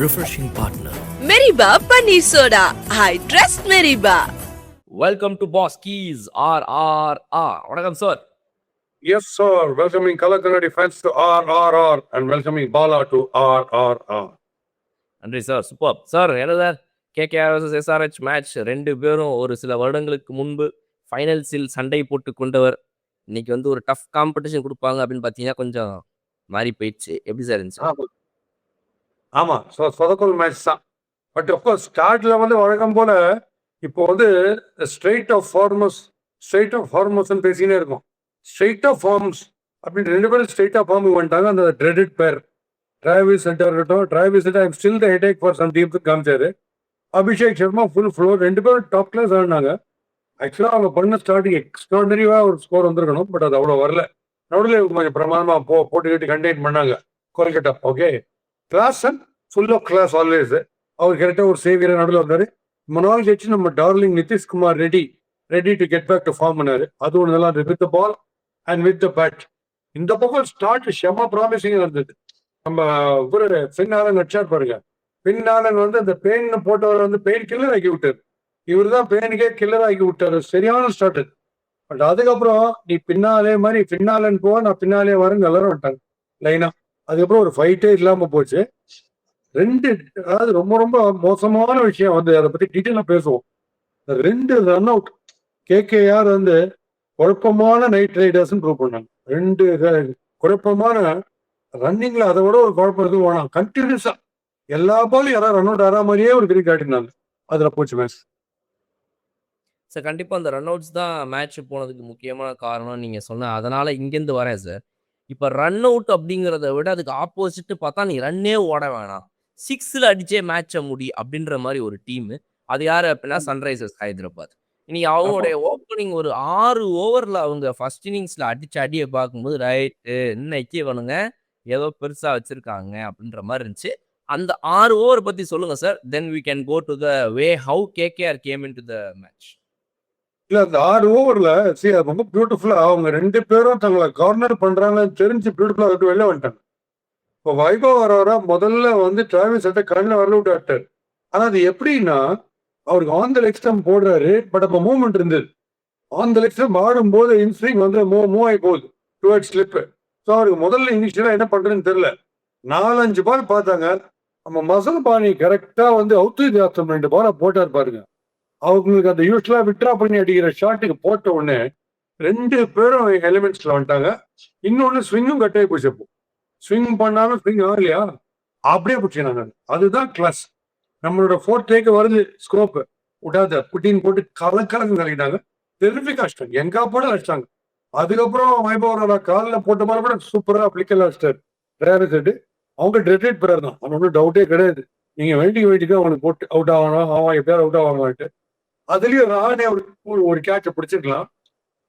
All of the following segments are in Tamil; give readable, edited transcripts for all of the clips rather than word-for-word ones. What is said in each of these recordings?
refreshing partner. Meriba Paneer Soda. I trust Meriba. Welcome to Boss Keys RRR. வணக்கம் sir. Yes, sir. Welcoming Color Kannadi fans to RRR and welcoming Bala to RRR. நன்றி சார். Super sir. என்ன sir KKR vs SRH match ரெண்டு பேரும் ஒரு சில வருடங்களுக்கு முன்பு ஃபைனல்ஸில் சண்டை போட்டு கொண்டவர். இன்னைக்கு வந்து ஒரு டஃப் காம்படிஷன் கொடுப்பாங்க அப்படின்னு பார்த்தீங்கன்னா கொஞ்சம் மாறி போயிடுச்சு. எப்படி சார் இருந்துச்சு? ஆமா சொதக்கல் மேட்ச் தான். பட் அப்கோர்ஸ் ஸ்டார்ட்ல வந்து வழக்கம் போல இப்போ வந்து ஸ்ட்ரெயிட் ஆஃப் ஃபார்மஸ் பேசினே இருக்கும். ஸ்ட்ரெயிட் ஆஃப் ஃபார்ம்ஸ் அப்படின்னு ரெண்டு பேரும் ஸ்ட்ரெயிட் ஆஃப் ஃபார்முக்கு வந்துட்டாங்க. அந்த ட்ரெடட் பேர் டிராவிஸ் இருக்கட்டும். Travis I'm still the headache for some teams காமிச்சாரு. அபிஷேக் சர்மா ஃபுல் ஃப்ளோர், ரெண்டு பேரும் டாப் கிளாஸ் ஆடினாங்க. ஆக்சுவலாக அவங்க பண்ண ஸ்டார்டிங் எக்ஸ்ட்ராடனரியாக ஒரு ஸ்கோர் வந்திருக்கணும். பட் அது அவ்வளோ வரல. நடுவில் கொஞ்சம் பிரமாதமாக போட்டு கண்டெயின் பண்ணாங்க Kolkata. Okay, class full of class always. அவர் கரெக்டாக ஒரு சேவியர் நடுவில் வந்தார். மொனால் ஜெயிச்சு நம்ம darling Nitish Kumar ready to get back to form பண்ணாரு. அது ஒன்று நல்லா இருந்தது. With the ball and with the bat. இந்த பக்கம் ஸ்டார்ட் செம ப்ராமிசிங்காக இருந்தது. நம்ம ஒரு பின்னாலன் நடிச்சார் பாருங்க. பின்னாலன் வந்து அந்த பெயின் போட்டவர் வந்து பெயின் கில்லர் ஆக்கி விட்டார். இவர் தான் பெயினுக்கே கில்லர் ஆக்கி விட்டாரு. சரியான ஸ்டார்ட். பட் அதுக்கப்புறம் நீ பின்னாலன் போ, நான் பின்னாலே வரேன்னு எல்லாரும் விட்டாங்க லைனா. அதுக்கப்புறம் ஒரு ஃபைட்டே இல்லாம போச்சு. அதாவது ரொம்ப ரொம்ப மோசமான விஷயம் வந்து அதை பத்தி டீட்டெயிலா பேசுவோம். 2 ரன் அவுட் கேகேஆர் வந்து குழப்பமான நைட் ரைடர்ஸ் ப்ரூவ் பண்ணாங்க. 2 குழப்பமான ரன்னிங்ல அதை விட ஒரு குழப்பம் எதுவும் வேணாம். கண்டினியூஸா எல்லா பாலும் யாராவது ரன் அவுட் ஆறா மாதிரியே ஒரு கிரிக்கெட் காட்டினாங்க. அதுல போச்சு மேட்ச். சார் கண்டிப்பாக அந்த ரன் அவுட்ஸ் தான் மேட்ச் போனதுக்கு முக்கியமான காரணம் நீங்கள் சொன்ன. அதனால இங்கேருந்து வரேன் சார். இப்போ ரன் அவுட் அப்படிங்கிறத விட அதுக்கு ஆப்போசிட் பார்த்தா நீ ரன்னே ஓட வேணாம், 6ல் அடிச்சே மேட்சை முடி அப்படின்ற மாதிரி ஒரு டீம். அது யாரு அப்படின்னா சன்ரைசர்ஸ் ஹைதராபாத். இன்னைக்கு அவங்களுடைய ஓப்பனிங் ஒரு 6 ஓவரில் அவங்க ஃபர்ஸ்ட் இன்னிங்ஸில் அடிச்ச அடியை பார்க்கும்போது ரைட்டு இன்னைக்கு இவனுங்க ஏதோ பெருசாக வச்சிருக்காங்க அப்படின்ற மாதிரி இருந்துச்சு. அந்த 6 ஓவர் பற்றி சொல்லுங்க sir. Then we can go to the way how KKR came into the match. இல்ல, அந்த 6 ஓவர்ல ரொம்ப பியூட்டிஃபுல்லா அவங்க 2 பேரும் தங்களை கார்னர் பண்றாங்கன்னு தெரிஞ்சு பியூட்டிஃபுல்லா விட்டு வெளில வந்துட்டாங்க. இப்போ வைபவ் வர முதல்ல வந்து டிராவிஸ் கண்ணில் வரல விட்டு ஆட்டார். ஆனா அது எப்படின்னா அவருக்கு ஆன் த லெக் ஸ்டம்ப் போடுறாரு. பட் அப்ப மூவ்மெண்ட் இருந்தது. ஆன் த லெக் ஸ்டம்ப் ஆடும்போது இன்ஸ்விங் வந்து மூவ் ஆகி போகுது டுவர்ட்ஸ் ஸ்லிப். ஸோ அவருக்கு முதல்ல இனிஷியலா என்ன பண்றதுன்னு தெரியல. 4-5 பால் பார்த்தாங்க. நம்ம மசல் பாணி கரெக்டா வந்து அவுத்து ஜாஸ்தம் 2 பாலை போட்டார் பாருங்க. அவங்களுக்கு அந்த யூஸ்வலா விட்ரா பண்ணி அடிக்கிற ஷாட்டுக்கு போட்ட உடனே 2 பேரும் எலிமெண்ட்ஸ்ல வந்துட்டாங்க. இன்னொன்னு ஸ்விங்கும் கட்டாயி போச்சு. அப்போ ஸ்விங் பண்ணாலும் ஸ்விங் ஆகலையா, அப்படியே பிடிச்சினாங்க. அதுதான் கிளாஸ். நம்மளோட 4th டேக்கு வருது ஸ்கோப் விட்டாத புட்டின்னு போட்டு கலக்கலங்க கலக்கிட்டாங்க. தெரிவி கஷ்டம் எங்கா போட அடிச்சிட்டாங்க. அதுக்கப்புறம் வைபவரோட காலில் போட்ட மாதிரி கூட சூப்பரா பிளிக்கல் அடிச்சிட்டாரு டிராவிஸ் ஹெட். அவங்க ட்ரெடட் பிளேயர் தான், அது ஒன்றும் டவுட்டே கிடையாது. நீங்க வேண்டிக்கு அவனுக்கு போட்டு அவுட் ஆகணும், அவன் எப்பயாவது அவுட் ஆவாங்கன்ட்டு. அதுலயும் ராணே ஒரு கேட்சை பிடிச்சிருக்கலாம்.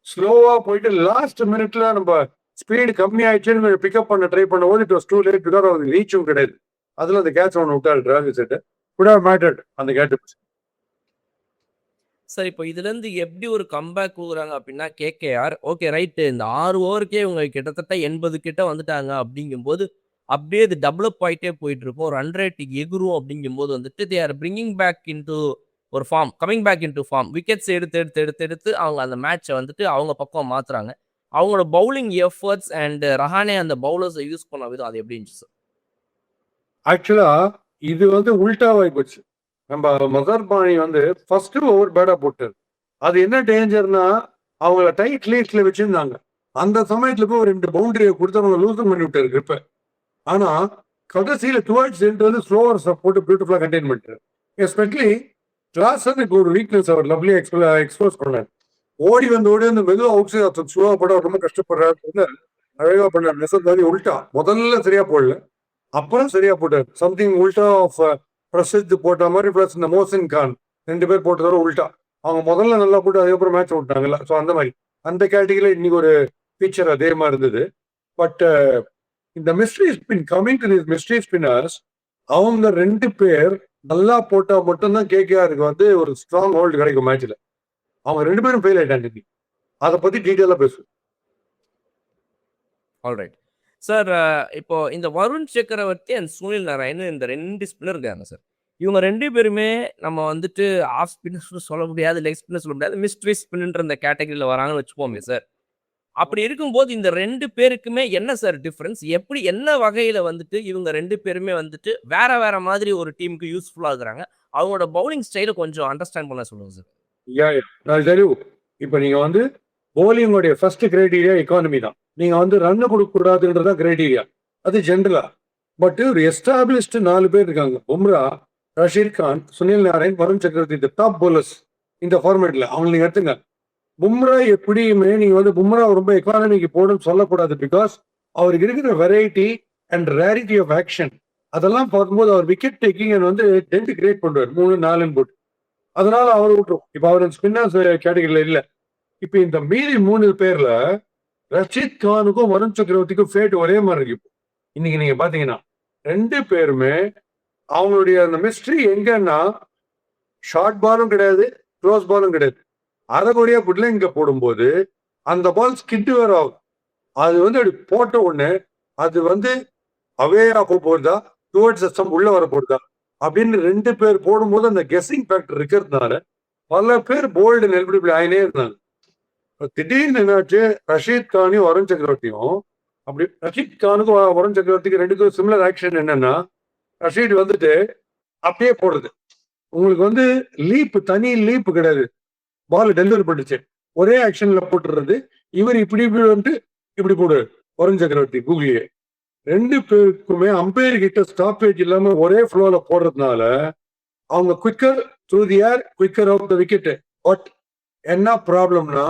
ஸ்லோவா போயிட்டு லாஸ்ட் மினிட்ல நம்ம ஸ்பீடு கம்மி ஆயிடுச்சுன்னு பிக்கப் பண்ண ட்ரை பண்ணும்போது it was too late. Because அவருக்கு ரீச்சும் கிடையாது. அதுல அந்த கேட்ச் ஒன்று விட்டாரு Travis head. Good have mattered அந்த கேட்ச். சார் இப்போ இதுலேருந்து எப்படி ஒரு கம்பேக் கொடுக்குறாங்க அப்படின்னா கேகேஆர் ஓகே ரைட்டு இந்த 6 ஓவருக்கே இவங்க கிட்டத்தட்ட 80 கிட்ட வந்துட்டாங்க. அப்படிங்கும்போது அப்படியே இது டெவலப் ஆகிட்டே போயிட்டு இருக்கும். ரன் ரேட் எகுரும். அப்படிங்கும்போது வந்துட்டு they are bringing back into ஒரு form, coming back into form. Wickets எடுத்து அவங்க அந்த மேட்சை வந்துட்டு அவங்க பக்கம் மாத்துறாங்க. அவங்களோட பவுலிங் எஃபர்ட்ஸ் அண்ட் ரஹானே அந்த பவுலர்ஸை யூஸ் பண்ண விதம் அது எப்படி இருந்துச்சு சார்? ஆக்சுவலா இது வந்து உல்டாவாகி போச்சு. நம்ம மசர் பாணி வந்து ஃபர்ஸ்ட் ஓவர் பேடா போட்டார். அது என்ன டேஞ்சர்னா அவங்கள டைட் லீட்ல வச்சிருந்தாங்க. அந்த சமயத்துல போய் 2 பவுண்டரியை கொடுத்து அவங்க லூசன் பண்ணி விட்டாரு கிரிப்பை. ஆனா கடைசியில டுவர்ட்ஸ் வந்து ஸ்லோவர்ஸ் போட்டு பியூட்டிஃபுல்லா கண்டெயின் பண்ணிட்டாரு. எஸ்பெஷலி கிளாஸ் வந்து ஒரு வீக்னஸ் அவர் லவ்லி எக்ஸ்போஸ் பண்ணார். ஓடி வந்து மெதுவா அவுட் சைட் ஸ்லோவா போட ரொம்ப கஷ்டப்படுறாரு. அழகா பண்ணார். நெசத் மாதிரி உல்டா முதல்ல சரியா போடல, அப்புறம் சரியா போட்டார். சம்திங் உல்டா ஆஃப் பிரசித் போட்ட மாதிரி பிளஸ் இந்த மோசின் கான் 2 பேர் போட்டதோட உல்டா. அவங்க முதல்ல நல்லா போட்டு அதுக்கப்புறம் மேட்ச் விட்டாங்கல்ல. ஸோ அந்த மாதிரி அந்த கேட்டகிரியில இன்னைக்கு ஒரு ஃபீச்சர் அதே மாதிரி இருந்தது. பட் இந்த mystery spin coming to this mystery spinners, அவங்க 2 பேர் நல்லா போட்டா மட்டும்தான் கேகேஆருக்கு வந்து ஒரு ஸ்ட்ராங் ஹோல்டு கிடைக்கும் மேட்ச்ல. அவங்க 2 பேரும் ஃபெயில் ஆயிட்டாங்க. அதை பத்தி டீட்டெயிலா பேசுவோம். ஆல்ரைட் சார் இப்போ இந்த வருண் சக்கரவர்த்தி அண்ட் சுனில் நாராயண் இந்த 2 ஸ்பின்னர் இருக்காங்க சார். இவங்க 2 பேருமே நம்ம வந்துட்டு ஆஃப் ஸ்பின்னர்ஸ்னு சொல்ல முடியாது, லெக் ஸ்பின்னர் சொல்ல முடியாது. மிஸ்ட்ரி ஸ்பின்ன்ற இந்த கேட்டகரியில வராங்கன்னு வச்சுப்போமே சார். அப்படி இருக்கும்போது இந்த 2 பேருக்குமே என்ன சார் டிஃபரன்ஸ்? எப்படி என்ன வகையில வந்துட்டு இவங்க 2 பேருமே வந்துட்டு வேற வேற மாதிரி ஒரு டீமுக்கு யூஸ்ஃபுல்லா இருக்குறாங்க? அவங்களோட பவுலிங் ஸ்டைல கொஞ்சம் அண்டர்ஸ்டாண்ட் பண்ண சொல்லுங்க சார். நான் டெல் யூ. இப்ப நீங்க வந்து போலிங்கோடைய ஃபர்ஸ்ட் கிரைட்டீரியா எக்கானமி தான். நீங்க வந்து ரன் கொடுக்கக்கூடாதுன்றது தான் கிரைட்டீரியா. அது ஜென்ரலா. பட் ஒரு எஸ்டாப்ளிஷ்டு 4 பேர் இருக்காங்க. பும்ரா, ரஷீத் கான், சுனில் நாராயண், வருண் சக்கரவர்த்தி, இந்த டாப் பவுலர்ஸ் இந்த ஃபார்மேட்ல அவங்க நீங்க எடுத்துங்க. பும்ரா எப்படியுமே நீங்க வந்து பும்ரா ரொம்ப எக்கானமிக்கு போடுன்னு சொல்லக்கூடாது. பிகாஸ் அவருக்கு இருக்கிற variety and rarity of action அதெல்லாம் பார்க்கும்போது அவர் விக்கெட் டேக்கிங் வந்து டென்த் கிரியேட் பண்ணுவார் 3-4 போட்டு. அதனால அவர் விட்டுரும். இப்ப அவர் ஸ்பின்னர்ஸ் கேட்டகரியில இல்ல. இப்ப இந்த மீதி 3 பேர்ல ரஷீத் கானுக்கும் வருண் சக்கரவர்த்திக்கும் ஃபேட் ஒரே மாதிரி இருக்கு. இன்னைக்கு நீங்க பாத்தீங்கன்னா 2 பேருமே அவங்களுடைய அந்த மிஸ்ட்ரி எங்கன்னா ஷார்ட் பாலும் கிடையாது, க்ளோஸ் பாலும் கிடையாது. அரைகுறையா புட்லிங்க போடும்போது அந்த பால் ஸ்கிட் வேற ஆகும். அது வந்து அப்படி போட்ட உடனே அது வந்து அவேரா போறதா டுவர்ட்ஸ் ஸ்டம்ப் உள்ள வர போறதா அப்படின்னு 2 பேர் போடும்போது அந்த கெஸ்ஸிங் ஃபேக்டர் இருக்கிறதுனால பல பேர் போல்டு நெல்பிடி ஆயினே இருந்தாங்க. திடீர்னு என்னாச்சு, ரஷீத் கானையும் வருண் சக்கரவர்த்தியும் அப்படி ரஷீத் கானுக்கும் வருண் சக்கரவர்த்திக்கு 2க்கும் சிமிலர் ஆக்ஷன் என்னன்னா, ரஷீத் வந்துட்டு அப்படியே போடுறது. உங்களுக்கு வந்து தனி லீப் கிடையாது. பால் டெலிவரி பண்ணிச்சு ஒரே ஆக்ஷன்ல போட்டுறது. இவர் இப்படி இப்படி வந்துட்டு இப்படி போடு வருண் சக்கரவர்த்தி கூகுளியே. 2 பேருக்குமே அம்பையர் கிட்ட ஸ்டாப்பேஜ் இல்லாம ஒரே ஃப்ளோல போடுறதுனால அவங்க quicker through the air, quicker off the wicket. But என்ன ப்ராப்ளம்னா,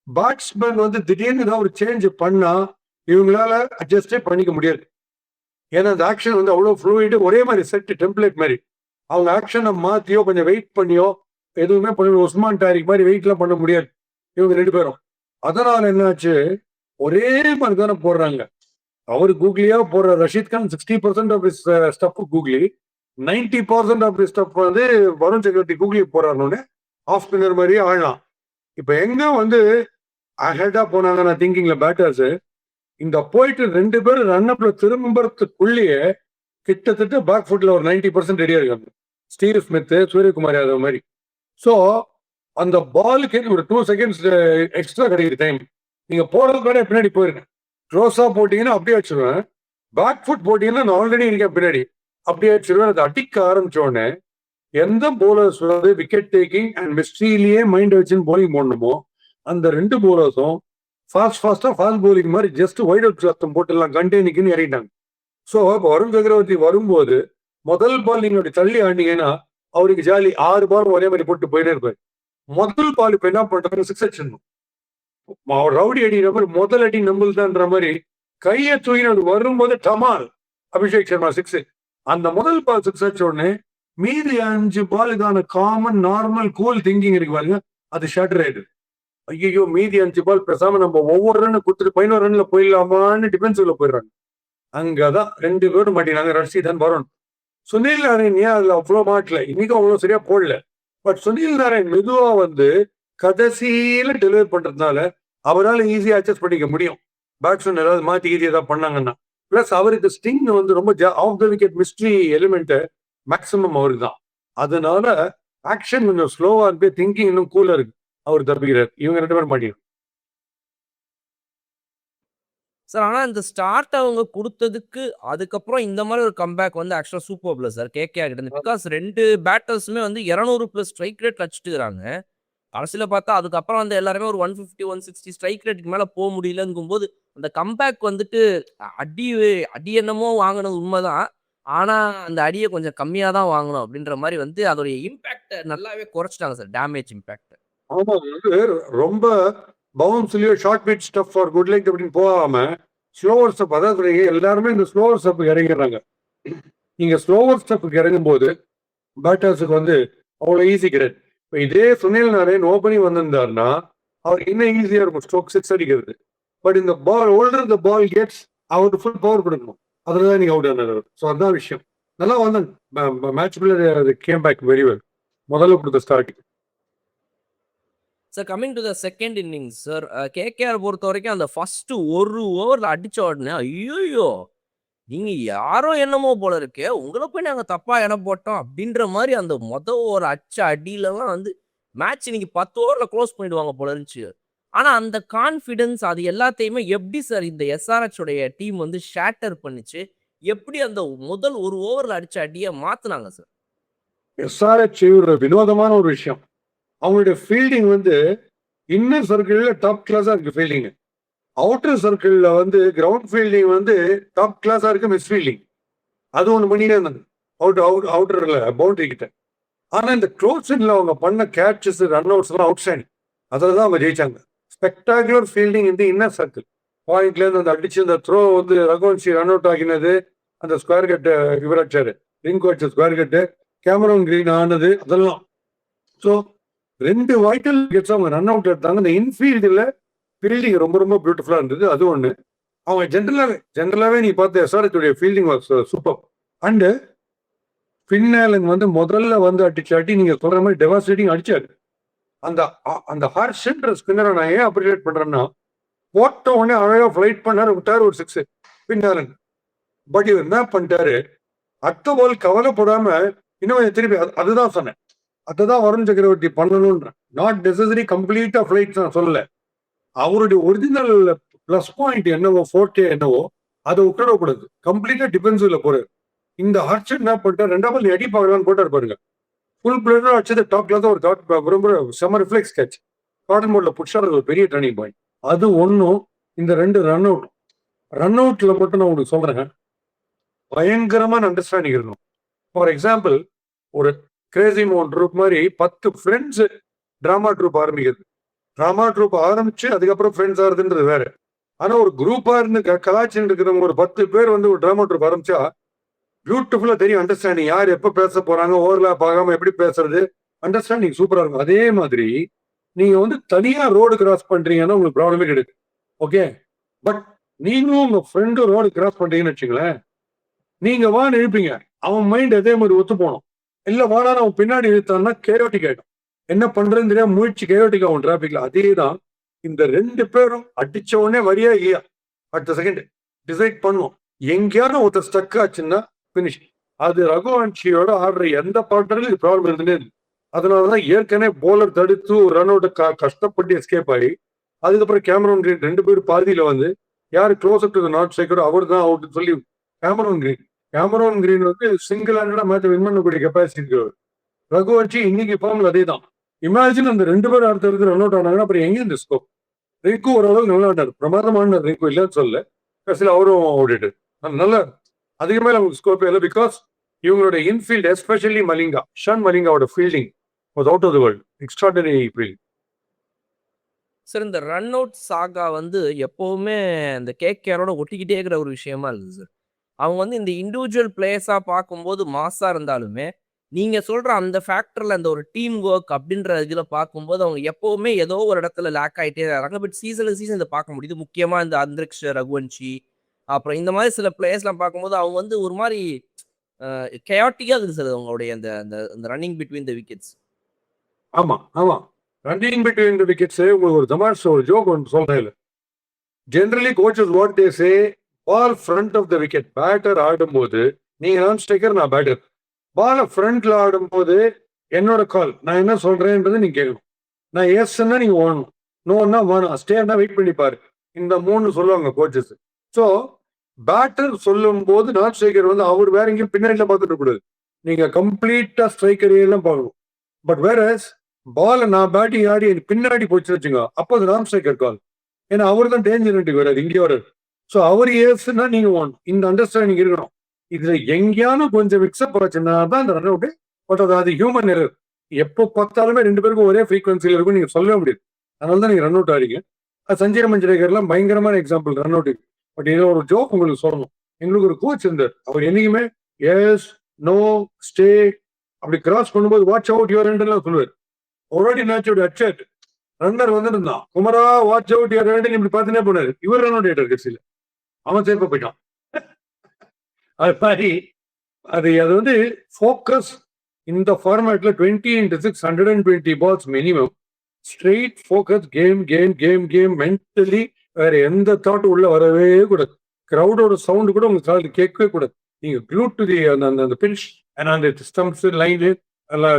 பேட்ஸ்மேன் வந்து திடீர்னு ஏதாவது ஒரு சேஞ்ச் பண்ணா இவங்களால அட்ஜஸ்டே பண்ணிக்க முடியாது. ஏன்னா அந்த ஆக்ஷன் வந்து அவ்வளவு ஃப்ளூயிடு, ஒரே மாதிரி செட் டெம்ப்ளேட் மாதிரி. அவங்க ஆக்ஷனை மாத்தியோ கொஞ்சம் வெயிட் பண்ணியோ எதுவுமே பண்ண உஸ்மான் டாரிக் மாதிரி வெயிட்லாம் பண்ண முடியாது இவங்க 2 பேரும். அதனால என்னாச்சு, ஒரே மாதிரி தானே போடுறாங்க. அவர் கூகுளியா போடுற Rashid Khan 60% of is stuff googly, 90% of is stuff வந்து வருண் சக்கரவர்த்தி கூகுளி போறாருன்னு ஆஃப் ஸ்பின்னர் மாதிரியே ஆடலாம். இப்ப எங்க வந்து அஹெடா போனாங்க நான் திங்கிங்ல பேட்டர்ஸ், இந்த போயிட்டு 2 பேரும் ரன் அப்ல திரும்புறதுக்குள்ளேயே கிட்டத்தட்ட பேக் ஃபுட்ல ஒரு 90% ரெடியா இருக்காங்க. ஸ்டீவ் ஸ்மித், சூரியகுமார் யாதவ் மாதிரி. ஸோ அந்த பாலுக்கு ஒரு 2 செகண்ட்ஸ் எக்ஸ்ட்ரா கிடைக்குது டைம். நீங்க போறதுக்கு கூட பின்னாடி போயிருங்க. க்ளோஸா போட்டீங்கன்னா அப்படியே வச்சிருவேன். பேக் ஃபுட் போட்டீங்கன்னா நான் ஆல்ரெடி இருக்கேன் பின்னாடி, அப்படியே வச்சிருவேன். அதை அடிக்க ஆரம்பிச்ச உடனே எந்த போலர்ஸ் வந்து விக்கெட் டேக்கிங் அண்ட் மிஸ்ட்ரியிலேயே மைண்ட் வச்சுன்னு போலிங் போடணுமோ அந்த 2 போலர்ஸும் ஃபாஸ்ட் போலிங் மாதிரி ஜஸ்ட் வைட் அவுட் சத்தம் போட்டுலாம் கண்டெய்னிக்குன்னு இறங்கிட்டாங்க. ஸோ இப்போ வருண் சக்கரவர்த்தி வரும்போது முதல் பால் நீங்க அப்படி தள்ளி ஆனீங்கன்னா அவருக்கு ஜாலி 6 பால் ஒரே மாதிரி போட்டு போயிட்டே இருப்பாரு. முதல் பால் இப்ப என்ன பண்றாங்க, 6 அடிச்சிடணும். ரவுடி அடிக்கிற மாதிரி முதல் அடி நம்புதுன்ற மாதிரி கையை தூக்கி அது வரும்போது டமால் அபிஷேக் சர்மா 6. அந்த முதல் பால் 6 அடிச்ச உடனே மீதி 5 பாலுக்கான காமன் நார்மல் கூல் திங்கிங் இருக்கு பாருங்க, அது ஷட்டர் ஆயிடுது. ஐயோ மீதி 5 பால் பேசாம நம்ம ஒவ்வொரு ரன் கொடுத்துட்டு 11 ரன்ல போயிடலாமான்னு டிஃபென்சிவ்ல போயிடுறாங்க. அங்கதான் 2 பேரும் மாட்டினாங்க, ரஷீத் வருண். சுனில் நாராயண் ஏன் அதுல அவ்வளவு மாட்டல, இன்னைக்கும் அவ்வளவு சரியா போடல. பட் சுனில் நாராயண் மெதுவா வந்து கடைசியில டெலிவரி பண்றதுனால அவரால் ஈஸியா அட்ஜஸ்ட் பண்ணிக்க முடியும். பேட்ஸ்மேன் ஏதாவது மாத்தி ஈஸியா ஏதாவது பண்ணாங்கன்னா. பிளஸ் அவருக்கு ஸ்டிங் வந்து ரொம்ப off the wicket mystery element maximum அவருக்கு தான். அதனால ஆக்ஷன் கொஞ்சம் ஸ்லோவா இருக்கு, திங்கிங் இன்னும் கூலா இருக்கு. அவர் தப்பிக்கிறார். இவங்க 2 பேரும் மாட்டிடும் சார். ஆனா இந்த ஸ்டார்ட் அவங்க குடுத்ததுக்கு அதுக்கப்புறம் இந்த மாதிரி ஒரு கம்பேக் வந்து ஆக்சுவலா சூப்பர்ப்ல சார் கேகேஆர் கிட்ட இருந்து. பிகாஸ் 2 பேட்டர்ஸுமே வந்து 200+ ஸ்ட்ரைக் ரேட் அடிச்சுட்டுறாங்க. கடைசியில பார்த்தா அதுக்கப்புறம் வந்து எல்லாருமே ஒரு 150, 160 ஸ்ட்ரைக் ரேட்டுக்கு மேல போக முடியலங்கும்போது அந்த கம்பேக் வந்துட்டு அடி அடி என்னமோ வாங்கினது உண்மைதான். ஆனா அந்த அடியை கொஞ்சம் கம்மியா தான் வாங்கணும் அப்படின்ற மாதிரி வந்து அதோடைய இம்பாக்ட நல்லாவே குறைச்சிட்டாங்க சார், டேமேஜ் இம்பாக்ட். ஆமா, வந்து ரொம்ப பவுன்ஸ்லயோ ஷார்ட் பீட் ஸ்டப் ஃபார் குட் லெக் அப்படின்னு போகாம ஸ்லோவர் ஸ்டெப், அதாவது எல்லாருமே இந்த ஸ்லோவர் ஸ்டெப் இறங்கிடுறாங்க. நீங்க ஸ்லோவர் ஸ்டெப்புக்கு இறங்கும் போது பேட்டர்ஸுக்கு வந்து அவ்வளவு ஈஸி கிடையாது. இப்போ இதே சுனில் நாராயண் ஓப்பனிங் வந்திருந்தாருன்னா அவருக்கு இன்னும் ஈஸியா இருக்கும் ஸ்ட்ரோக் 6 அடிக்கிறது. பட் இந்த பால் ஓல்டர் த பால் கெட்ஸ் அவருக்கு ஃபுல் பவர் கொடுக்கணும். அதுலதான் நீங்க அவுட் ஆனார். ஸோ அதுதான் விஷயம். நல்லா வந்தாங்க match player came back very well. முதல்ல கொடுத்த start sir coming to the second innings sir, KKR பொறுத்த வரைக்கும் அந்த ஃபர்ஸ்ட் ஒரு ஓவரில் அடிச்ச உடனே ஐயோ நீங்க யாரோ என்னமோ போல இருக்கே, உங்களை போய் நாங்க தப்பா எடை போட்டோம் அப்படின்ற மாதிரி அந்த ஒரு அச்ச அடியிலலாம் வந்து மேட்ச் இன்னைக்கு 10 ஓவரில் க்ளோஸ் பண்ணிடுவாங்க போல இருந்துச்சு. ஆனா அந்த கான்ஃபிடன்ஸ் அது எல்லாத்தையுமே எப்படி சார் இந்த எஸ்ஆர்ஹெச் உடைய டீம் வந்து ஷேட்டர் பண்ணுச்சு? எப்படி அந்த முதல் ஒரு ஓவரில் அடிச்ச அடியை மாத்துனாங்க சார்? எஸ்ஆர்ஹெச் ஒரு வினோதமான ஒரு விஷயம். அவங்களுடைய ஃபீல்டிங் வந்து இன்னர் சர்க்கிள்ல டாப் கிளாஸா இருக்கு ஃபீல்டிங். அவுட்டர் சர்க்கிள்ல வந்து கிரவுண்ட் ஃபீல்டிங் வந்து டாப் கிளாஸா இருக்கு மிஸ் ஃபீல்டிங். அது ஒன்று பண்ணிட்டே இருந்தாங்க அவுட்டர்ல பவுண்டரி கிட்ட. ஆனா இந்த க்ளோஸ்ல அவங்க பண்ண கேட்சஸ் ரன் அவுட்ஸ் எல்லாம் அவுட் ஸ்டாண்டிங். அதில் தான் அவங்க ஜெயிச்சாங்க. ஸ்பெக்டாகுலர் ஃபீல்டிங் இந்த இன்னர் சர்க்கிள் பாயிண்ட்ல இருந்து அந்த அடிச்சு அந்த த்ரோ வந்து ரகுவன்ஷி ரன் அவுட் ஆகினது, அந்த ஸ்கொயர் கட்டு இவர் அடிச்சாரு, ரிங்க் வச்ச ஸ்கொயர் கட்டு, கேமரன் கிரீன் ஆனது, அதெல்லாம். ஸோ 2 வைட்டல் விக்கெட்ஸ் அவங்க ரன் அவுட் எடுத்தாங்க. இந்த இன்ஃபீல்டில் ஃபீல்டிங் ரொம்ப ரொம்ப பியூட்டிஃபுல்லா இருந்தது. அது ஒன்று. அவங்க ஜென்ரலாவே நீ பார்த்த SRH fielding was super. And ஃபின்னாலன் வந்து முதல்ல வந்து அடிச்சாட்டி நீங்க சொல்ற மாதிரி டெவாஸ்டேட்டிங் அடிச்சாரு. அந்த அந்த ஹார்ஷ்ன்ற ஸ்பின்னரை நான் ஏன் அப்ரிஷியேட் பண்றேன்னா, போட்ட உடனே அழகா ஃபிளைட் பண்ணாரு, விட்டாரு ஒரு 6 ஃபின்னாலன். பட் இவர் என்ன பண்ணிட்டாரு, அடுத்த பால் கவலைப்படாம இன்னும் திருப்பி அதுதான் சொன்னேன், அதுதான் வருண் சக்கரவர்த்தி பண்ணணும்ன்ற. நாட் நெசசரி கம்ப்ளீட்டா ஃபிளைட் நான் சொல்லல. அவருடைய ஒரிஜினல் பிளஸ் பாயிண்ட் என்னவோ, ஃபோர்ட்டே என்னவோ, அதை விட்டுடக்கூடாது. கம்ப்ளீட்டா டிஃபென்சிவ்ல போறாரு. இந்த ஹர்ஷன் என்ன பண்ணிட்டார், 2ஆம் பால் அடி பார்க்கலான்னு போட்டார் பாருங்க. ஃபுல் பிளேயரா அடிச்சது டாப் கிளாஸ் ஒரு ரொம்ப செம ரிஃப்ளெக்ஸ் கேட்ச். கார்டன் மோட்ல புடிச்சாரு, ஒரு பெரிய டர்னிங் பாயிண்ட். அது ஒன்றும். இந்த 2 ரன் அவுட்ல மட்டும் நான் உங்களுக்கு சொல்றேன், பயங்கரமான அண்டர்ஸ்டாண்டிங் இருக்கணும். ஃபார் எக்ஸாம்பிள், ஒரு கிரேசி மோகன் ட்ரூப் மாதிரி 10 ஃப்ரெண்ட்ஸ் டிராமா ட்ரூப் ஆரம்பிக்கிறது. டிராமா ட்ரூப் ஆரம்பிச்சு அதுக்கப்புறம் ஃப்ரெண்ட்ஸ் ஆகுதுன்றது வேற. ஆனா ஒரு குரூப்பா இருந்து கலாச்சின்னு இருக்கிறவங்க ஒரு 10 பேர் வந்து ஒரு டிராமா ட்ரூப் ஆரம்பிச்சா பியூட்டிஃபுல்லா தெரியும் அண்டர்ஸ்டாண்டிங். யார் எப்ப பேச போறாங்க, ஓவர்லாப் ஆகாம எப்படி பேசுறது, அண்டர்ஸ்டாண்டிங் சூப்பரா இருக்கும். அதே மாதிரி நீங்க வந்து தனியா ரோடு கிராஸ் பண்றீங்கன்னா உங்களுக்கு ப்ராப்ளமே கிடையாது. ஓகே, பட் நீங்களும் உங்க ஃப்ரெண்டும் ரோடு கிராஸ் பண்றீங்கன்னு வச்சுங்களேன், நீங்க வான்னு இழுப்பீங்க, அவன் மைண்ட் அதே மாதிரி ஒத்து போகணும். இல்ல வாடான்னு அவன் பின்னாடி இழுத்தான்னா கேரோட்டிக் ஆயிடும். என்ன பண்றதுன்னு தெரியாம முயற்சி கேரோட்டிக் ஆகும் டிராபிக்ல. அதே தான் இந்த 2 பேரும் அடிச்ச உடனே வரியா இல்லையா அடுத்த செகண்ட் டிசைட் பண்ணும். எங்கேயாரும் ஒருத்தர் ஸ்டக் ஆச்சுன்னா பினிஷ். அது ரகுவன்ஷியோட ஆடுற எந்த பார்ட்னரும் இது ப்ராப்ளம் இருந்தே இருக்கு. அதனாலதான் ஏற்கனவே போலர் தடுத்து ஒரு ரன் அவுட் கஷ்டப்பட்டு எஸ்கேப் ஆகி, அதுக்கப்புறம் கேமரன் கிரீன் 2 பேரும் பாதியில வந்து யாரு க்ளோஸ் டு நாட் ஸ்ட்ரைக்கரோ அவர் தான் அவுட் சொல்லி கேமரன் கிரீன் வந்து சிங்கிள் ஹேண்டடா மேட்ச் வின் பண்ணக்கூடிய கெப்பாசிட்டி இருக்கு. ரகுவன்ஷி இன்னைக்கு ஃபார்ம்ல அதே தான். இமேஜின் அந்த 2 பேரும் அடுத்த ரன் அவுட் ஆனாங்கன்னா அப்புறம் எங்க இந்த ஸ்கோப். ரிங்கு ஓரளவுக்கு நல்லா ஆட்டாரு, பிரமாதமான ரிங்கு இல்லைன்னு சொல்ல, கடைசியில் அவரும் அவுட். நல்லா அதிகமே நமக்கு ஸ்கோப் இல்லை. பிகாஸ் இவங்களோட இன்ஃபீல்ட் எஸ்பெஷலி ஷான் மலிங்காவோட fielding was out of the world. Extraordinary fielding. Sir இந்த ரன் அவுட் சாகா வந்து எப்பவுமே இந்த கேகேஆரோட ஒட்டிக்கிட்டே இருக்கிற ஒரு விஷயமா இருக்குது சார். அவங்க வந்து இந்த இண்டிவிஜுவல் பிளேயர்ஸா பார்க்கும்போது மாசா இருந்தாலுமே, நீங்க சொல்ற அந்த ஃபேக்டர்ல அந்த ஒரு டீம் ஒர்க் அப்படின்ற இதுல பார்க்கும்போது அவங்க எப்பவுமே ஏதோ ஒரு இடத்துல லேக் ஆயிட்டே இருக்காங்க. பட் சீசன் இதை பார்க்க முடியுது. முக்கியமா இந்த அந்திரிக்ஷ் ரகுவன்ஷி, அப்புறம் இந்த மாதிரி சில பிளேயர்ஸ்லாம் பார்க்கும்போது அவங்க வந்து ஒரு மாதிரி கயாட்டிக்கா இருக்குது சார் அவங்களுடைய அந்த அந்த ரன்னிங் பிட்வீன் த விக்கெட்ஸ். ஆமா ரன்னிங் பிட்வீன் த விக்கெட்ஸ். உங்களுக்கு ஒரு தமாஷ் ஒரு ஜோக் ஒன்று சொல்றேன். Generally coaches what they say, ball front of the wicket. Batter ஆடும்போது நீங்க நான் ஸ்ட்ரைக்கர், நான் பேட்டர். பால ஃப்ரண்ட்ல ஆடும்போது என்னோட கால், நான் என்ன சொல்றேன்றது நீங்க கேட்கணும். நான் எஸ்ன்னா நீங்க ஓடணும், நோன்னா வேணும், ஸ்டேன்னா வெயிட் பண்ணி பாரு. இந்த 3 சொல்லுவாங்க கோச்சஸ். ஸோ பேட்டர் சொல்லும் போது நான் ஸ்ட்ரைக்கர் வந்து அவர் வேற எங்கேயும் பின்னாடில பார்த்துட்டு கூடாது, நீங்க கம்ப்ளீட்டா ஸ்ட்ரைக்கர் எல்லாம் பார்க்கணும். பட் வேற பால நான் பேட்டிங் ஆடி பின்னாடி போச்சு வச்சுங்க, அப்போ அது நான் ஸ்ட்ரைக்கர் கால். ஏன்னா அவர் தான் டேஞ்சர் வராது, இங்கே வராது. ஸோ அவர் ஏஸ்னா நீங்க ஓடணும். இந்த அண்டர்ஸ்டாண்டிங் இருக்கணும். இதுல எங்கேயானு கொஞ்சம் மிக்ஸ்அப் ஆச்சுன்னா தான் இந்த ரன் அவுட். பட் அது ஹியூமன் எரர். எப்போ பார்த்தாலுமே 2 பேருக்கும் ஒரே ஃப்ரீக்வன்சியில் இருக்கும், நீங்க சொல்லவே முடியாது. அதனால தான் நீங்க ரன் அவுட் ஆறீங்க. சஞ்சய் மஞ்சரேகர்லாம் பயங்கரமான எக்ஸாம்பிள் ரன் அவுட். பட் இதை ஒரு ஜோக் உங்களுக்கு சொல்லணும். எங்களுக்கு ஒரு கோச் இருந்தார், அவர் என்னைக்குமே எஸ் நோ ஸ்டே அப்படி கிராஸ் பண்ணும்போது வாட்ச் அவுட் யுவர் எல்லாம் சொல்லுவார். ஆல்ரெடி மேட்ச் அச்சட் ரன்னர் வந்துருந்தான், Kumara watch out your end இப்படி பார்த்துனே போனாரு. இவர் ரன் அவுட் ஆயிட்டார் கட்சியில், அவன் சேர்ப்ப போயிட்டான். அது மாதிரி அது வந்து ஃபோக்கஸ். இந்த ஃபார்மேட்ல 20 into 6 120 balls minimum. Straight focus game mentally வேற எந்த தாட் உள்ள வரவே கூடாது. கிரௌடோட சவுண்ட் கூட உங்க காது கேட்கவே கூடாது. நீங்க க்ளூட் டு தி அந்த அந்த பின்ச் அண்ட் அந்த stumps line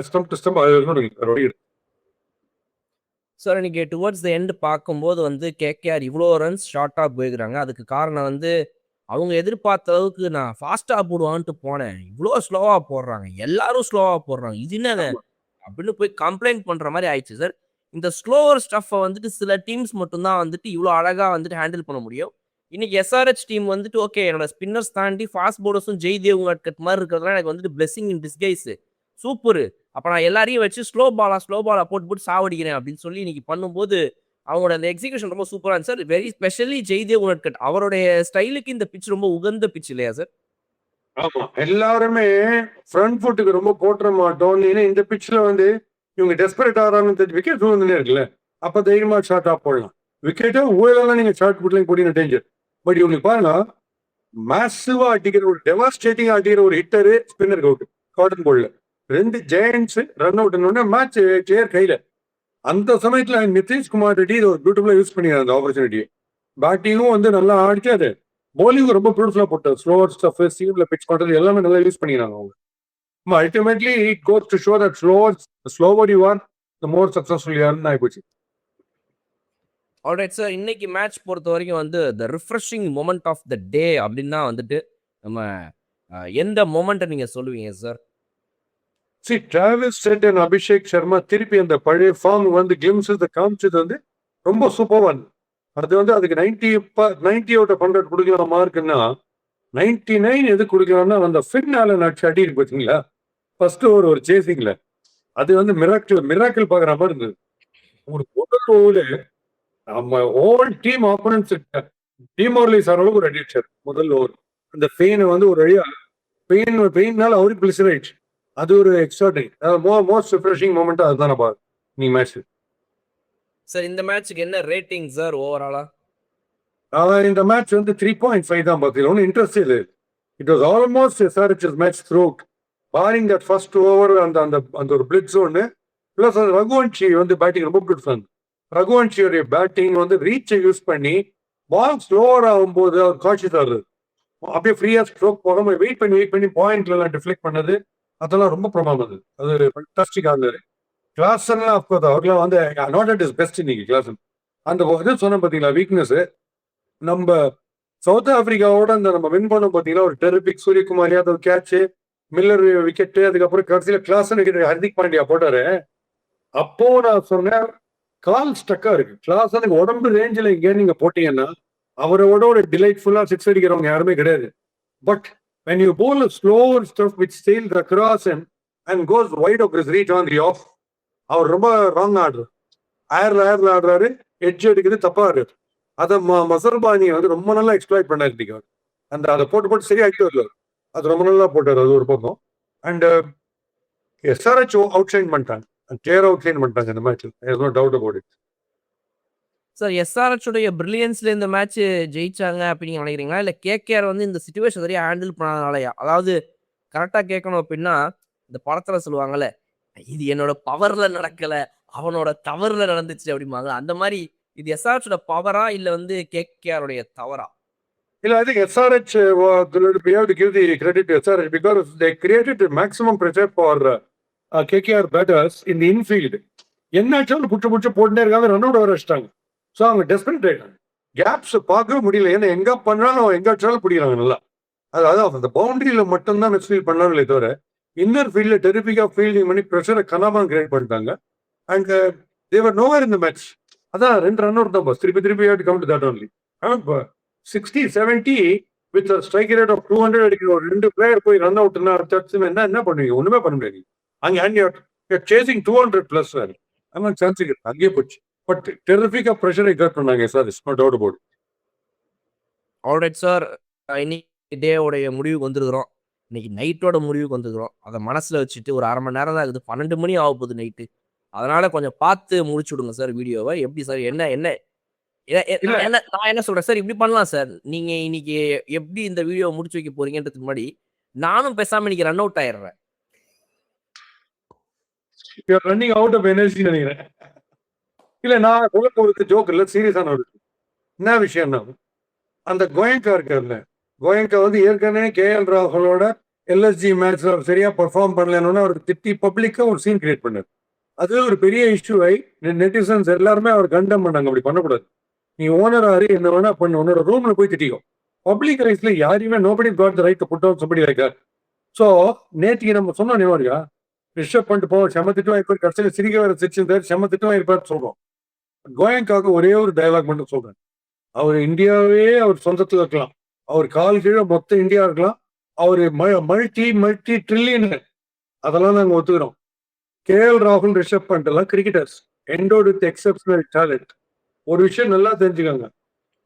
stump to stump அது சார் இன்னைக்கு டுவர்ட்ஸ் த எண்ட் பார்க்கும்போது வந்து கேகேஆர் இவ்வளோ ரன்ஸ் ஷார்ட்டாக போயிருக்கிறாங்க. அதுக்கு காரணம் வந்து அவங்க எதிர்பார்த்த அளவுக்கு நான் ஃபாஸ்ட்டாக போடுவான்ட்டு போனேன். இவ்வளோ ஸ்லோவாக போடுறாங்க. எல்லாரும் ஸ்லோவாக போடுறாங்க. இது என்னங்க அப்படின்னு போய் கம்ப்ளைண்ட் பண்ணுற மாதிரி ஆயிடுச்சு சார். இந்த ஸ்லோவர் ஸ்டஃப்பை வந்துட்டு சில டீம்ஸ் மட்டும்தான் வந்துட்டு இவ்வளோ அழகாக வந்துட்டு ஹேண்டில் பண்ண முடியும். இன்னைக்கு எஸ்ஆர்ஹெச் டீம் வந்துட்டு ஓகே என்னோட ஸ்பின்னர்ஸ் தாண்டி ஃபாஸ்ட் பவுலர்ஸும் ஜெய்தேவ் உங்கட்கட் மாதிரி இருக்கிறதுலாம் எனக்கு வந்துட்டு பிளெஸிங் இன் டிஸ்கைஸ். சூப்பர். அப்போ நான் எல்லாரையும் வச்சு ஸ்லோ பாலா போட்டு சாவடிக்கிறேன் அப்படின்னு சொல்லி இன்னைக்கு பண்ணும்போது அவங்களோட அந்த எக்ஸிகியூஷன் ரொம்ப சூப்பராக இருந்துச்சு சார். வெரி ஸ்பெஷலி ஜெய்தேவ் உணர்கட் அவருடைய ஸ்டைலுக்கு இந்த பிச் ரொம்ப உகந்த பிச் இல்லையா சார்? ஆமா, எல்லாருமே ஃப்ரண்ட் ஃபுட்டுக்கு ரொம்ப போட்டுற மாட்டோம். ஏன்னா இந்த பிச்சில் வந்து இவங்க டெஸ்பரேட் ஆகிறாங்கன்னு தெரிஞ்சு விக்கெட் விழுந்துனே இருக்குல்ல, அப்போ தைரியமாக ஷார்ட் ஆஃப் போடலாம். விக்கெட்டை ஊழலாம் நீங்கள் ஷார்ட் புட்லையும் போட்டிங்க டேஞ்சர். பட் இவங்களுக்கு பாருங்க, மேசிவா அடிக்கிற ஒரு டெவாஸ்டேட்டிங் அடிக்கிற ஒரு ஹிட்டரு ஸ்பின்னருக்கு அவுட் காட்டன் போல்ல 2 ஜெயண்ட்ஸ் ரன் அவுட் மேட்ச் சேர் கையில. அந்த சமயத்துல நிதிஷ்குமார் ரெட்டி இது ஒரு பியூட்டிஃபுல்லா யூஸ் பண்ணிடுறாரு அந்த ஆப்பர்ச்சுனிட்டியை. பேட்டிங்கும் வந்து நல்லா ஆடிச்சு, அது போலிங்கும் ரொம்ப பியூட்டிஃபுல்லா போட்டார். ஸ்லோவர் ஸ்டஃப் சீம்ல பிச் பண்றது எல்லாமே நல்லா யூஸ் பண்ணிக்கிறாங்க அவங்க. Ultimately it goes to show that slower you are the more successful யாருன்னு ஆயிப்போச்சு. ஆல்ரைட் சார், இன்னைக்கு மேட்ச் பொறுத்த வரைக்கும் வந்து த ரிஃப்ரெஷிங் மொமெண்ட் ஆஃப் த டே அப்படின்னா வந்துட்டு நம்ம எந்த மொமெண்ட்டை நீங்க சொல்லுவீங்க sir? Travis head and Abhishek Sharma திருப்பி அந்த பழைய ஃபார்ம் வந்து கிளிம்ஸ் காமிச்சது வந்து ரொம்ப சூப்பராக இருந்தது. அது வந்து அதுக்கு 90 அவுட் ஆஃப் 100 கொடுக்கலாம் மார்க்குன்னா 99 எது கொடுக்கலாம்னா அந்த ஃபின் ஆலன் அடிச்சு அடி இருக்கு பார்த்தீங்களா ஃபர்ஸ்ட் ஒரு சேசிங்ல, அது வந்து மிராக்கிள் பார்க்குற மாதிரி இருந்தது. ஒரு முதல் ஓவரு நம்ம ஹோல் டீம் ஆப்போனன்ட்ஸ் டிமாரலைஸ் ஆகிற அளவுக்கு ஒரு அடிச்சார் முதல் ஓவர். அந்த பெயினை வந்து ஒரு வழியா பெயின்னால அவருக்கு பிளஸர் ஆயிடுச்சு. அது ஒரு எக்ஸ்ட்ராடனரி மோஸ்ட் ரிஃப்ரெஷிங் மூமெண்ட் அதுதான் பாரு நீ மேட்ச். சார் இந்த மேட்ச்சுக்கு என்ன ரேட்டிங் சார் ஓவராலா? இந்த மேட்ச் வந்து 3.5 தான் பார்த்தீங்க. ஒன்றும் இன்ட்ரெஸ்ட் இல்லை. It was almost SRH match through out boring that first over. அந்த அந்த அந்த ஒரு பிளிட்ஸ் ஒன்று பிளஸ் அது ரகுவன்ஷி வந்து பேட்டிங் ரொம்ப பிடிச்சாங்க. ரகுவன்ஷியோடைய பேட்டிங் வந்து ரீச்சை யூஸ் பண்ணி பால் ஸ்லோவர் ஆகும்போது அவர் காட்சி தர்றது அப்படியே ஃப்ரீயா ஸ்ட்ரோக் போகாம வெயிட் பண்ணி பாயிண்ட்ல எல்லாம் டிஃப்ளெக்ட் பண்ணது அதெல்லாம் ரொம்ப பிரமாதம். அது ஃபண்டாஸ்டிக்கா இருந்தது. கிளாசன் அவர்லாம் வந்து நாட் அட் இஸ் பெஸ்ட் இன்னைக்கு கிளாசன். அந்த இது சொன்ன பார்த்தீங்களா வீக்னஸ், நம்ம சவுத் ஆப்பிரிக்காவோட அந்த நம்ம வின் பண்ணோம் பார்த்தீங்களா ஒரு terrific Suryakumar Yadav catch, Miller wicket, அதுக்கப்புறம் கடைசியில் கிளாசன் விக்கெட் ஹர்திக் பாண்டியா போட்டாரு. அப்போ நான் சொன்னேன் கால் ஸ்டக்கா இருக்கு. கிளாசனுக்கு உடம்பு ரேஞ்சில் இங்கே நீங்க போட்டீங்கன்னா அவரோட ஒரு டிலைட்ஃபுல்லா சிக்ஸ் அடிக்கிறவங்க யாருமே கிடையாது. But when you bowl a slower stuff which sails across him and goes wide of his reach on the off, அவர் ரொம்ப ராங் ஆடுறாரு. ஏர்ல ஆடுறாரு, எட்ஜ் அடிக்கிறது தப்பா இருக்கு. அதை மசர்பானி வந்து ரொம்ப நல்லா எக்ஸ்ப்ளாய்ட் பண்ணாரு. அதை போட்டு சரியாகிட்டு வரல, அது ரொம்ப நல்லா போட்டார். அது ஒரு பக்கம். அண்ட் எஸ்ஆர்ஹெச் அவுட் சைன் பண்ணிட்டாங்க, கிளியர் அவுட் சைன் பண்ணிட்டாங்க இந்த match. No doubt about it. Sir SRH உடைய பிரில்லியன்ஸ்ல இந்த மேட்ச் ஜெயிச்சாங்க அப்படின்னு நினைக்கிறீங்களா, இல்லை கேகேஆர் வந்து இந்த சிச்சுவேஷன் சரியா ஹேண்டில் பண்ணாதனாலயா? அதாவது கரெக்டாக கேட்கணும் அப்படின்னா இந்த படத்துல சொல்லுவாங்கல்ல, இது என்னோட பவர்ல நடக்கல அவனோட தவறுல நடந்துச்சு அப்படிம்பாங்க. அந்த மாதிரி இது எஸ்ஆர்ஹெச்சோட பவரா இல்லை வந்து கேகேஆருடைய தவறா? இல்ல, I think SRH we have to give the credit to SRH because they created the maximum pressure for KKR batters in the infield. என்னாச்சும் புடிச்சு போட்டுட்டே இருக்காங்க, ரன் அவுட் வர வச்சிட்டாங்க. ஸோ அவங்க டெஸ்பரேட் ஆயிட்டாங்க. கேப்ஸ் பார்க்கவே முடியல. ஏன்னா எங்க பண்ணாலும் எங்க வச்சாலும் பிடிக்கிறாங்க நல்லா. அதாவது அந்த பவுண்டரியில மட்டும்தான் மிஸ் ஃபீல் பண்ணாங்களே தவிர இன்னர் ஃபீல்ட்ல டெரிபிக்கா ஃபீல்டிங் பண்ணி ப்ரெஷரை கனாமா கிரியேட் பண்ணிட்டாங்க. அண்ட் தேவர் நோவேர் இந்த மேட்ச். அதான் 2 ரன் அவுட் தான் பஸ். திருப்பி come to that only. 60-70 with strike rate of 200 அடிக்கிற ஒரு 2 பிளேயர் போய் ரன் அவுட்னா என்ன பண்ணுவீங்க? ஒண்ணுமே பண்ண முடியாது. அங்கே சேசிங் 200+ வேறு ஆனால் சான்ஸ் அங்கேயே போச்சு. பட் டெரிஃபிக்கா ப்ரெஷரை எக்ஸர்ட் பண்ணாங்க sir. It's not doubt about it. Alright sir, இன்னைக்கு டேவோடைய முடிவுக்கு வந்துருக்கிறோம். இன்னைக்கு நைட்டோட முடிவுக்கு வந்துருக்கிறோம். அதை மனசுல வச்சுட்டு ஒரு 1/2 மணி நேரம் தான் இருக்குது. 12 மணி ஆக போகுது நைட்டு. அதனால கொஞ்சம் பார்த்து முடிச்சு விடுங்க சார் வீடியோவை. எப்படி சார் நான் என்ன சொல்றேன் சார், இப்படி பண்ணலாம் சார். நீங்க இன்னைக்கு எப்படி இந்த வீடியோ முடிச்சு வைக்க போறீங்கன்றதுக்கு முன்னாடி நானும் பேசாம இன்னைக்கு ரன் அவுட் ஆயிடுறேன். You are running out of energy நினைக்கிறேன். இல்ல நான் சொல்ல போறது ஜோக் இல்ல, சீரியஸான ஒரு விஷயம். என்ன விஷயம்னா, அந்த கோயங்கா இருக்கார்ல, கோயங்கா வந்து ஏற்கனவே கேஎல் ராகுலோட எல்எஸ்ஜி மேட்ச்ல சரியா பெர்ஃபார்ம் பண்ணலன்னு அவர் திட்டி பப்ளிக்கா ஒரு சீன் கிரியேட் பண்ணாரு. அது ஒரு பெரிய இஷ்யூ ஆகி நெட்டிசன்ஸ் எல்லாருமே அவர் கண்டம் பண்ணாங்க. அப்படி பண்ணக்கூடாது. நீ ஓனர் ஆறு என்ன வேணா பண்ணு, உன்னோட ரூம்ல போய் திட்டிக்கோ. பப்ளிக் ரைட்ஸ்ல யாரையுமே nobody got the right to put out somebody like that. So நேற்றுக்கு நம்ம சொன்னோம் நிவாரியா, ரிஷப் பண்ணிட்டு போ செம திட்டம் இருப்பார், கடைசியில் சிரிக்க வேற சிரிச்சிருந்தார், செம திட்டம் இருப்பார் சொல்றோம். கோயங்காவுக்கு ஒரே ஒரு டயலாக் மட்டும் சொல்றேன். அவர் இந்தியாவே அவர் சொந்தத்தில் இருக்கலாம், அவர் கால் கீழே மொத்த இந்தியா இருக்கலாம், அவர் மல்டி ட்ரில்லியன், அதெல்லாம் நாங்கள் ஒத்துக்கிறோம். கேஎல் ராகுல், ரிஷப் பண்ட் எல்லாம் கிரிக்கெட்டர்ஸ் எண்டோட் வித் எக்ஸப்ஷனல் டேலண்ட். ஒரு விஷயம் நல்லா தெரிஞ்சுக்கோங்க,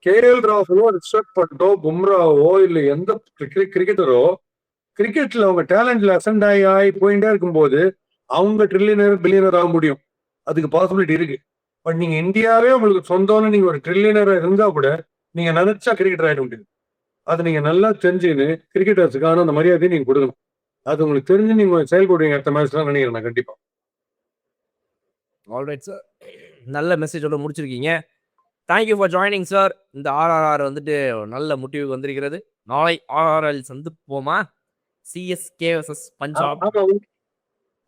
கேஎல் ராகுலோ ரிஷப் பண்டோ பும்ராவோ இல்லை எந்த கிரிக்கெட்டரோ கிரிக்கெட்ல அவங்க டேலண்ட்ல அசெண்ட் ஆகி போயிட்டே இருக்கும்போது அவங்க ட்ரில்லியனர் பில்லியனர் ஆக முடியும். அதுக்கு பாசிபிலிட்டி இருக்கு. பட் நீங்க இந்தியாவே உங்களுக்கு சொந்தம்னு நீங்க ஒரு ட்ரில்லியனர் இருந்தா கூட நீங்க நினைச்சா கிரிக்கெட்டர் ஆயிட முடியாது. அதை நீங்க நல்லா தெரிஞ்சுன்னு கிரிக்கெட்டர்ஸுக்கான அந்த மரியாதையை நீங்க கொடுக்கணும். அது உங்களுக்கு தெரிஞ்சு நீங்க செயல்படுவீங்க அடுத்த மேட்ச்லாம் நினைக்கிறேன் நான் கண்டிப்பா. ஆல்ரைட் சார், நல்ல மெசேஜோட முடிச்சிருக்கீங்க. Thank you for joining sir. இந்த ஆர்ஆர்ஆர் வந்துட்டு நல்ல முடிவுக்கு வந்திருக்கிறது. நாளை ஆர்ஆர்எல் சந்திப்போமா? CSK versus Punjab. ஆமா,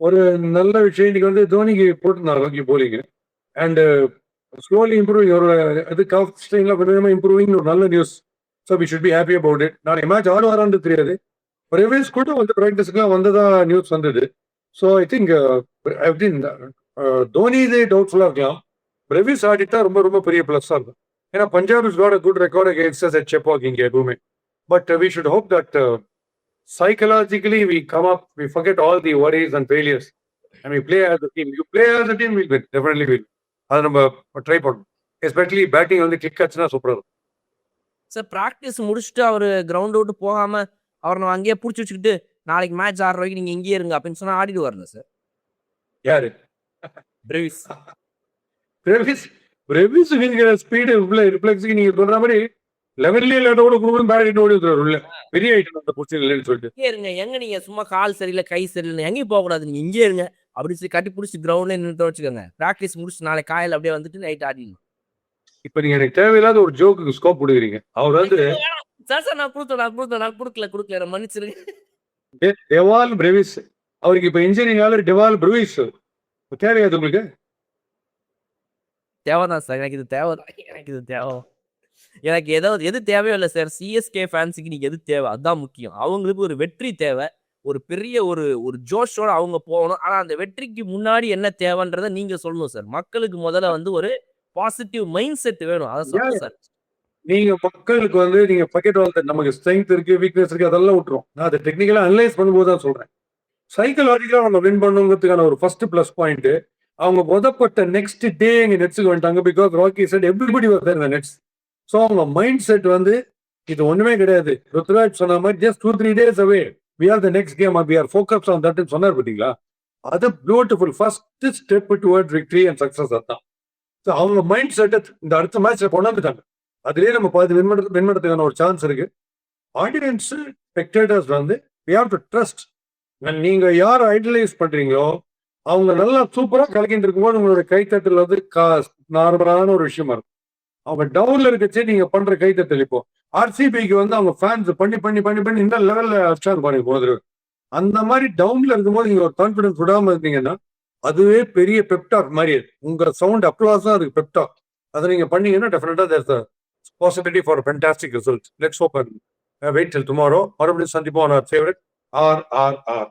ஒரு நல்ல விஷயம் இன்னைக்கு வந்து தோனிக்கு போட்டுருந்தாங்க போலிங்க அண்ட் ஸ்லோலி இம்ப்ரூவிங், ஒரு இது கப் ஸ்ட்ரெயின்ல கொஞ்சமா இம்ப்ரூவிங், ஒரு நல்ல news. So we should be happy about it. நாளைக்கு மேட்ச் ஆடுவாரான்னு தெரியாது, ரெவியூஸ் கூட வந்து ப்ராக்டிஸ்க்குலாம் வந்ததா நியூஸ் வந்தது. ஸோ ஐ திங்க் தோனி இதே டவுட்ஃபுல்லாக இருக்கலாம், ரெவியூஸ் ஆடிட்டா ரொம்ப ரொம்ப பெரிய ப்ளஸ்ஸாக இருக்கும். ஏன்னா Punjab is got a good record against us at Chepauk இங்கே எப்பவுமே. But we should hope that psychologically we come up, we forget all the worries and failures and we play as a team. You play as a team, we'll win, definitely will. அதை நம்ம ட்ரை பண்ணணும். எஸ்பெஷலி பேட்டிங் வந்து கிளிக் ஆச்சுன்னா சூப்பராக இருக்கும். சார் ப்ராக்டிஸ் முடிச்சுட்டு அவர் கிரவுண்ட் விட்டு போகாம அவரை நம்ம அங்கேயே பிடிச்சி வச்சுக்கிட்டு நாளைக்கு மேட்ச் ஆடுற வரைக்கும் நீங்க இங்கேயே இருங்க அப்படின்னு சொன்னா ஆடிடுவார்ல சார். யாரு? பிரேவிஸ். பிரேவிஸ் இருக்கிற ஸ்பீடு ரிஃப்ளெக்ஸுக்கு நீங்க சொல்ற மாதிரி லெவன்லயே இல்லாட்டோட குரூப் பேட் ஓடி உள்ள பெரிய ஐட்டம் அந்த பொசிஷன் இல்லைன்னு சொல்லிட்டு இங்கே இருங்க, எங்க நீங்க சும்மா கால் சரியில்லை கை சரியில்லை எங்கேயும் போகக்கூடாது, நீங்க இங்கே இருங்க அப்படி சொல்லி கட்டி பிடிச்சி கிரவுண்ட்ல நின்று வச்சுக்கோங்க. ப்ராக்டிஸ் முடிச்சு நாளைக்கு காலையில் அப்படியே வந்துட்டு நைட் ஆடிடணும். இப்ப நீங்க எனக்கு தேவையில்லாத ஒரு ஜோக்கு ஸ்கோப் கொடுக்குறீங்க. அவர் வந்து சார் நான் கொடுக்கல மன்னிச்சிருங்க. டெவால் பிரேவிஸ், அவருக்கு இப்ப இன்ஜினியரிங்கால டெவால் பிரேவிஸ் தேவையாது உங்களுக்கு? தேவைதான் சார், எனக்கு இது தேவை. எனக்கு எது தேவையோ இல்லை சார். சிஎஸ்கே ஃபேன்ஸுக்கு நீங்க எது தேவை அதுதான் முக்கியம். அவங்களுக்கு ஒரு வெற்றி தேவை, ஒரு பெரிய ஒரு ஜோஷோட அவங்க போகணும். ஆனா அந்த வெற்றிக்கு முன்னாடி என்ன தேவைன்றதை நீங்க சொல்லணும் சார். மக்களுக்கு முதல்ல வந்து ஒரு பாசிட்டிவ் மைண்ட் செட் வேணும். அதை சொல்லுங்க சார். நீங்க மக்களுக்கு வந்து நீங்க பக்கெட் வாழ்த்த நமக்கு ஸ்ட்ரென்த் இருக்கு, வீக்னஸ் இருக்கு, அதெல்லாம் விட்டுரும். நான் அதை டெக்னிக்கலா அனலைஸ் பண்ணும்போது தான் சொல்றேன். சைக்கலாஜிக்கலா அவங்க வின் பண்ணுங்கிறதுக்கான ஒரு ஃபர்ஸ்ட் பிளஸ் பாயிண்ட், அவங்க முதப்பட்ட நெக்ஸ்ட் டே எங்க நெட்ஸுக்கு வந்துட்டாங்க. Because Rocky said everybody was there in the nets. So அவங்க மைண்ட் செட் வந்து இது ஒண்ணுமே கிடையாது, ருத்ராஜ் சொன்ன மாதிரி just 2-3 days away we are the next game and we are focused on that சொன்னார் பார்த்தீங்களா? அது beautiful first step toward victory and success. அதான் ஸோ அவங்க மைண்ட் செட்டை இந்த அடுத்த மேட்ச்ல கொண்டாந்துட்டாங்க. அதுலேயே நம்ம பாதி வின் பண்ணுறதுக்கான ஒரு சான்ஸ் இருக்கு. ஆடியன்ஸ் ஸ்பெக்டேட்டர்ஸ் வந்து we have to trust. நீங்க யார் ஐடலைஸ் பண்றீங்களோ அவங்க நல்லா சூப்பரா கலக்கிட்டு இருக்கும்போது உங்களோட கைத்தட்டல் வந்து நார்மலான ஒரு விஷயமா இருக்கும். அவங்க டவுன்ல இருக்கச்சே நீங்க பண்ற கைத்தட்டல் இப்போ ஆர்சிபிக்கு வந்து அவங்க ஃபேன்ஸ் பண்ணி பண்ணி பண்ணி பண்ணி இந்த லெவல்ல அடிச்சாங்க பாருங்க போது. அந்த மாதிரி டவுன்ல இருக்கும்போது நீங்க ஒரு கான்பிடன்ஸ் விடாம இருந்தீங்கன்னா அதுவே பெரிய பெப்டாக் மாதிரி. உங்க சவுண்ட் அப்ளாஸ் தான் அதுக்கு பெப்டாக். அதை நீங்க பண்ணீங்கன்னா டெஃபினட்டா there's a possibility for a fantastic result. Let's hope and wait till tomorrow. மறுபடியும் சந்திப்போம் on our favorite RRR.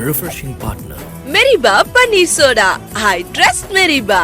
Refreshing partner. Meriba Paneer Soda. I trust Meriba.